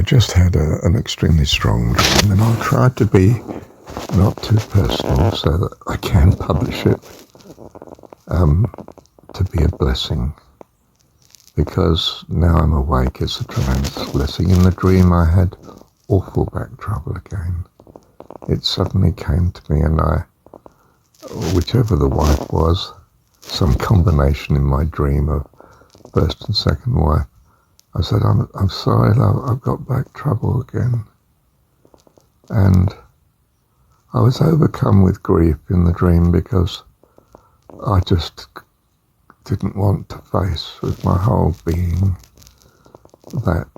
I just had an extremely strong dream, and I'll try to be not too personal so that I can publish it, to be a blessing. Because now I'm awake, it's a tremendous blessing. In the dream I had awful back trouble again. It suddenly came to me, and whichever the wife was, some combination in my dream of first and second wife, I said, I'm sorry, love, I've got back trouble again. And I was overcome with grief in the dream because I just didn't want to face with my whole being that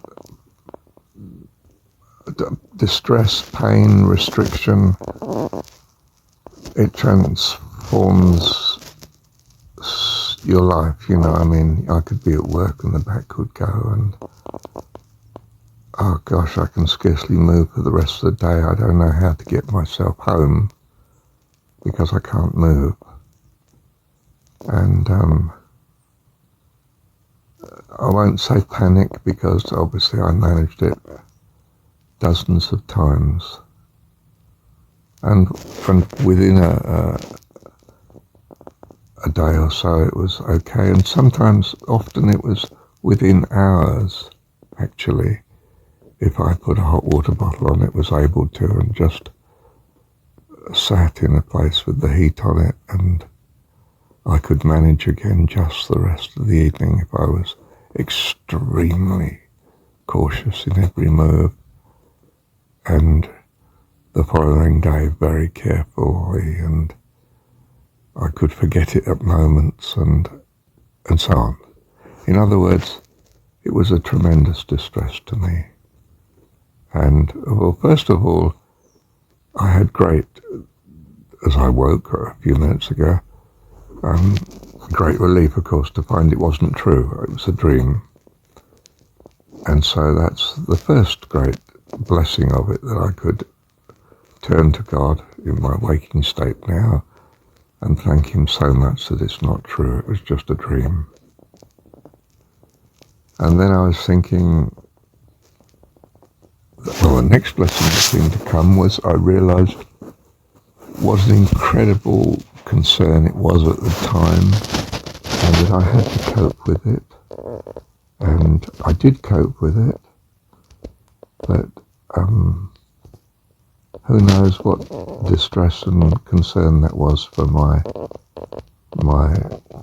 distress, pain, restriction. It transforms your life, you know. I mean, I could be at work and the back would go, and oh gosh, I can scarcely move for the rest of the day. I don't know how to get myself home because I can't move. And I won't say panic, because obviously I managed it dozens of times. And within a day or so it was okay, and often it was within hours, actually. If I put a hot water bottle on, it was able to, and just sat in a place with the heat on it, and I could manage again just the rest of the evening if I was extremely cautious in every move, and the following day very carefully, and I could forget it at moments, and so on. In other words, it was a tremendous distress to me. And, well, first of all, I had as I woke a few minutes ago, great relief, of course, to find it wasn't true. It was a dream. And so that's the first great blessing of it, that I could turn to God in my waking state now and thank him so much that it's not true. It was just a dream. And then I was thinking, well, the next blessing that seemed to come was I realized what an incredible concern it was at the time, and that I had to cope with it. And I did cope with it, but who knows what distress and concern that was for my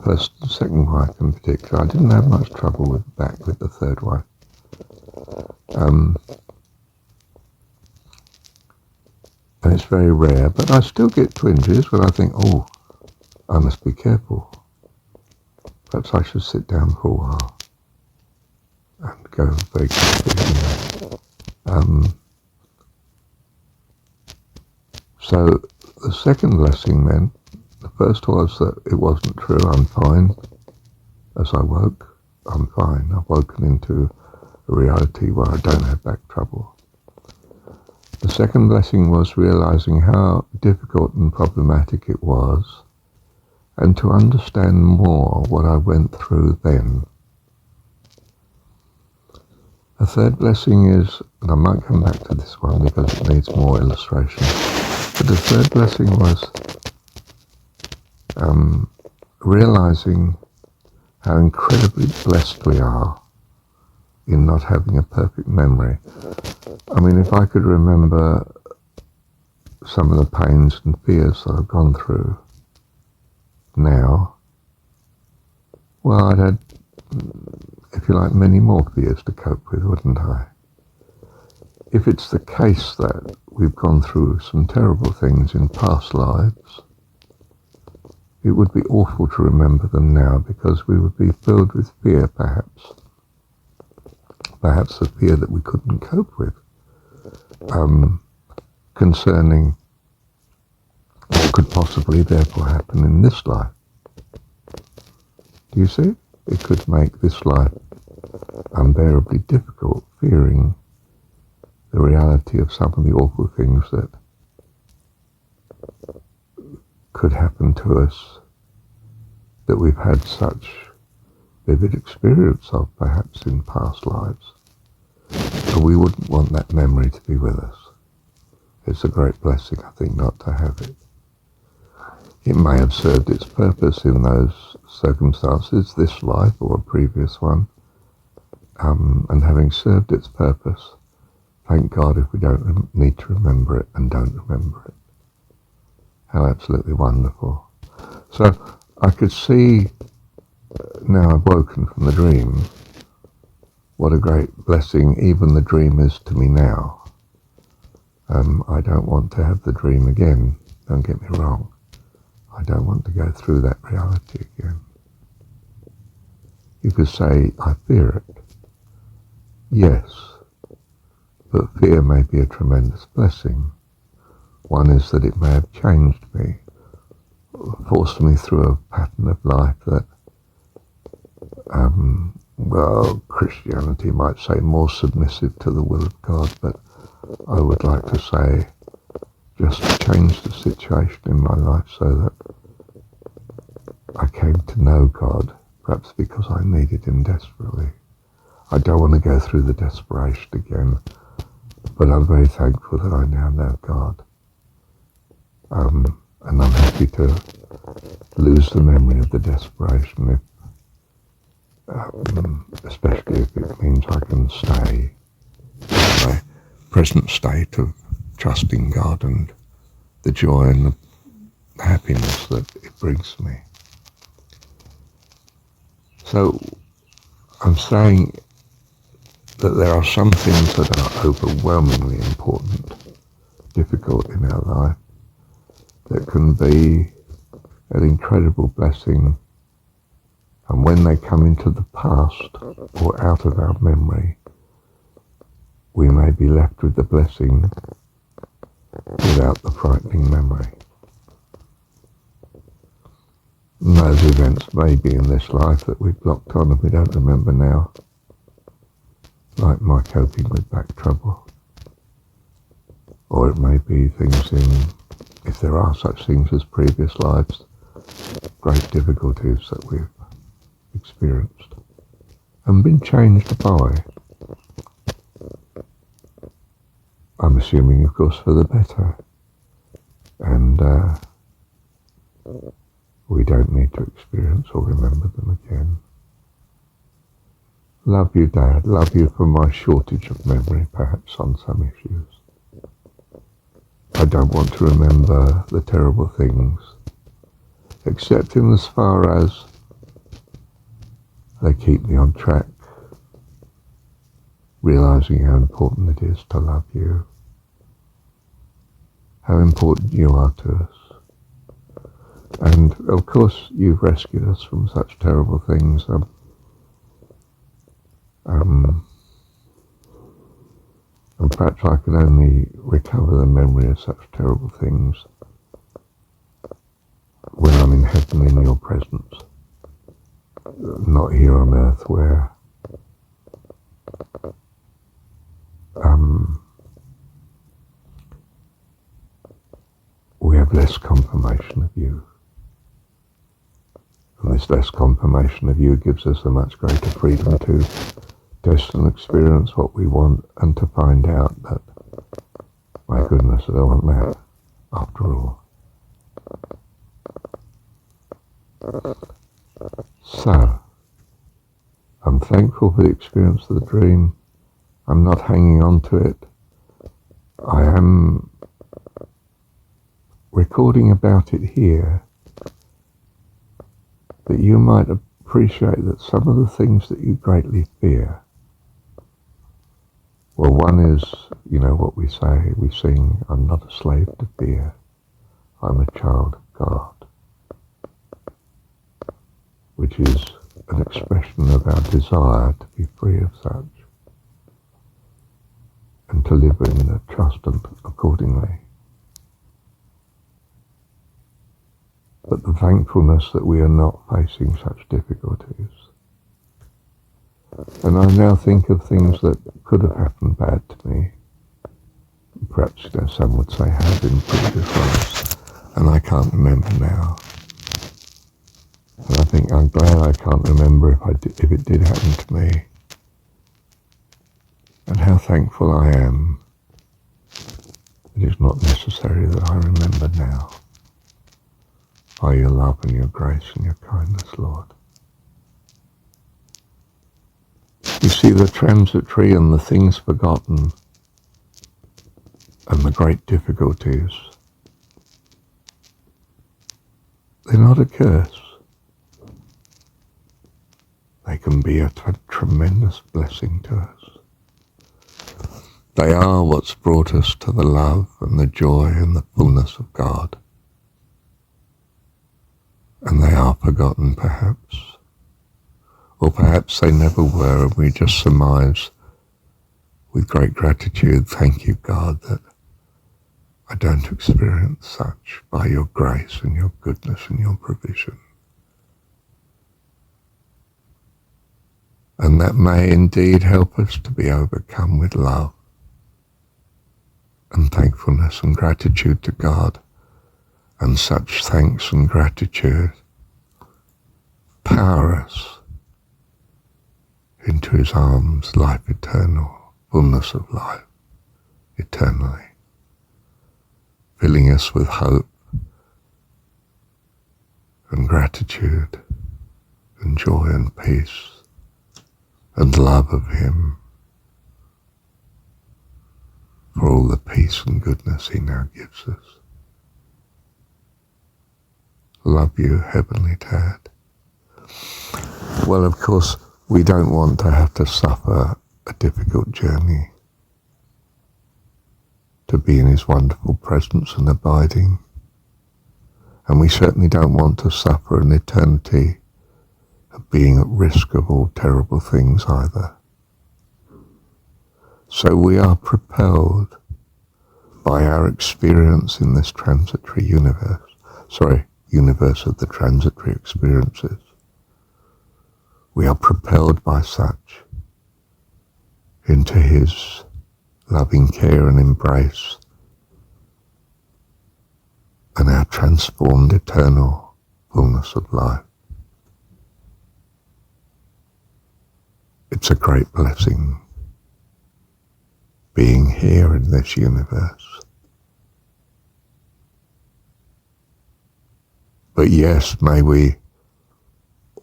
first and second wife in particular. I didn't have much trouble with the third wife. And it's very rare, but I still get twinges when I think, oh, I must be careful. Perhaps I should sit down for a while and go very quickly. So the second blessing then, the first was that it wasn't true. I'm fine. As I woke, I'm fine. I've woken into a reality where I don't have back trouble. The second blessing was realizing how difficult and problematic it was, and to understand more what I went through then. The third blessing is, and I might come back to this one because it needs more illustration, but the third blessing was realizing how incredibly blessed we are in not having a perfect memory. I mean, if I could remember some of the pains and fears that I've gone through now, well, I'd had, if you like, many more fears to cope with, wouldn't I? If it's the case that we've gone through some terrible things in past lives, it would be awful to remember them now, because we would be filled with fear, perhaps a fear that we couldn't cope with, concerning what could possibly therefore happen in this life. Do you see? It could make this life unbearably difficult, fearing the reality of some of the awful things that could happen to us that we've had such vivid experience of, perhaps in past lives. we wouldn't want that memory to be with us. It's a great blessing, I think, not to have it. It may have served its purpose in those circumstances, this life or a previous one, and having served its purpose, thank God if we don't need to remember it and don't remember it. How absolutely wonderful. So I could see, now I've woken from the dream, what a great blessing even the dream is to me now. I don't want to have the dream again, don't get me wrong. I don't want to go through that reality again. You could say, I fear it. Yes, but fear may be a tremendous blessing. One is that it may have changed me, forced me through a pattern of life that, Christianity might say more submissive to the will of God, but I would like to say just change the situation in my life so that I came to know God, perhaps because I needed him desperately. I don't want to go through the desperation again, but I'm very thankful that I now know God. And I'm happy to lose the memory of the desperation, especially if it means I can stay in my present state of trusting God and the joy and the happiness that it brings me. So I'm saying that there are some things that are overwhelmingly important, difficult in our life, that can be an incredible blessing, and when they come into the past or out of our memory, we may be left with the blessing without the frightening memory. And those events may be in this life that we've blocked on and we don't remember now, like my coping with back trouble. Or it may be things in, if there are such things as previous lives, great difficulties that we've experienced and been changed by. I'm assuming, of course, for the better. And we don't need to experience or remember them again. Love you, Dad. Love you for my shortage of memory, perhaps, on some issues. I don't want to remember the terrible things, except in as far as they keep me on track, realizing how important it is to love you, how important you are to us. And of course you've rescued us from such terrible things. And perhaps I can only recover the memory of such terrible things when I'm in heaven in your presence, not here on earth where we have less confirmation of you. And this less confirmation of you gives us a much greater freedom to test and experience what we want and to find out that, my goodness, I don't want that after all. So, I'm thankful for the experience of the dream. I'm not hanging on to it. I am recording about it here that you might appreciate that some of the things that you greatly fear, well, one is, what we say, we sing, I'm not a slave to fear, I'm a child of God, which is an expression of our desire to be free of such and to live in the trust accordingly. But the thankfulness that we are not facing such difficulties. And I now think of things that could have happened bad to me. Perhaps, some would say have in previous lives, and I can't remember now. And I think I'm glad I can't remember if it did happen to me. And how thankful I am. It is not necessary that I remember now, by your love and your grace and your kindness, Lord. You see, the transitory and the things forgotten and the great difficulties, they're not a curse. They can be a tremendous blessing to us. They are what's brought us to the love and the joy and the fullness of God. And they are forgotten, perhaps. Or perhaps they never were, and we just surmise with great gratitude, thank you, God, that I don't experience such by your grace and your goodness and your provision. And that may indeed help us to be overcome with love and thankfulness and gratitude to God. And such thanks and gratitude power us into his arms, life eternal, fullness of life, eternally, filling us with hope and gratitude and joy and peace and love of him for all the peace and goodness he now gives us. Love you, Heavenly Dad. Well, of course, we don't want to have to suffer a difficult journey to be in his wonderful presence and abiding. And we certainly don't want to suffer an eternity of being at risk of all terrible things either. So we are propelled by our experience in this transitory universe of the transitory experiences. We are propelled by such into his loving care and embrace and our transformed eternal fullness of life. It's a great blessing being here in this universe. But yes, may we,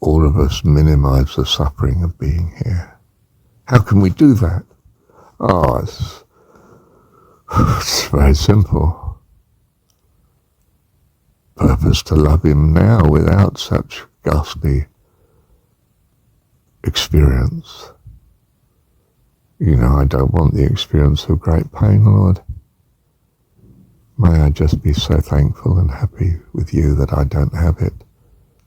all of us, minimize the suffering of being here. How can we do that? Oh, it's very simple. Purpose to love him now without such ghastly experience. You know, I don't want the experience of great pain, Lord. May I just be so thankful and happy with you that I don't have it,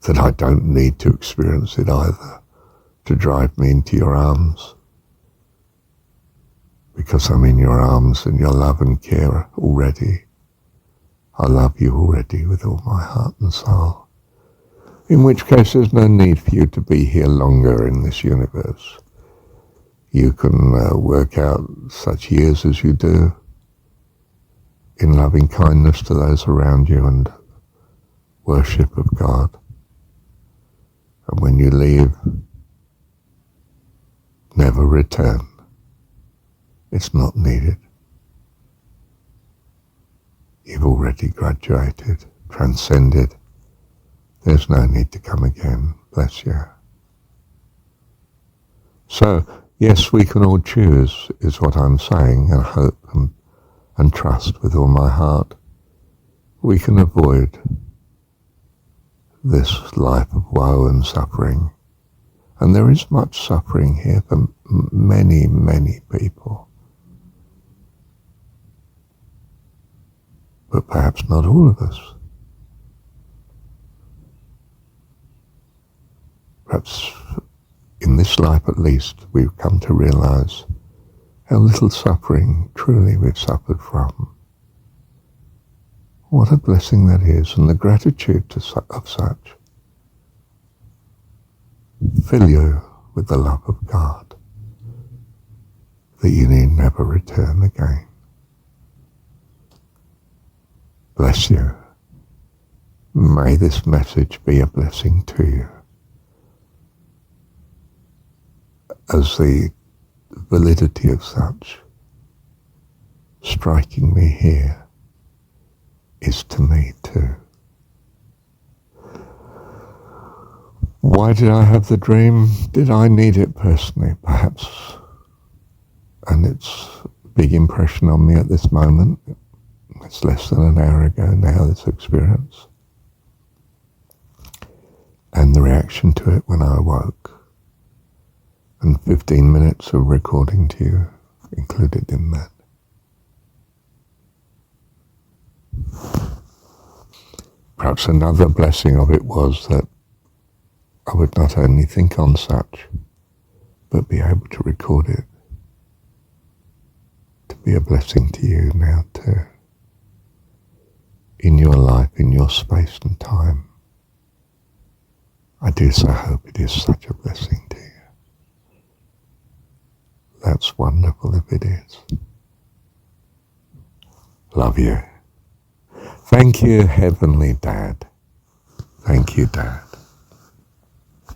that I don't need to experience it either to drive me into your arms, because I'm in your arms and your love and care already. I love you already with all my heart and soul, in which case there's no need for you to be here longer in this universe. You can work out such years as you do in loving kindness to those around you and worship of God. And when you leave, never return. It's not needed. You've already graduated, transcended. There's no need to come again. Bless you. So, yes, we can all choose, is what I'm saying, and hope and trust with all my heart. We can avoid this life of woe and suffering. And there is much suffering here for many, many people. But perhaps not all of us. Perhaps in this life at least we've come to realize how little suffering truly we've suffered from. What a blessing that is, and the gratitude of such fill you with the love of God that you need never return again. Bless you. May this message be a blessing to you as the the validity of such striking me here is to me too. Why did I have the dream? Did I need it personally? Perhaps. And it's a big impression on me at this moment. It's less than an hour ago now, this experience. And the reaction to it when I awoke. And 15 minutes of recording to you included in that. Perhaps another blessing of it was that I would not only think on such, but be able to record it, to be a blessing to you now too, in your life, in your space and time. I do so hope it is such a blessing to you. That's wonderful if it is. Love you. Thank you, Heavenly Dad. Thank you, Dad.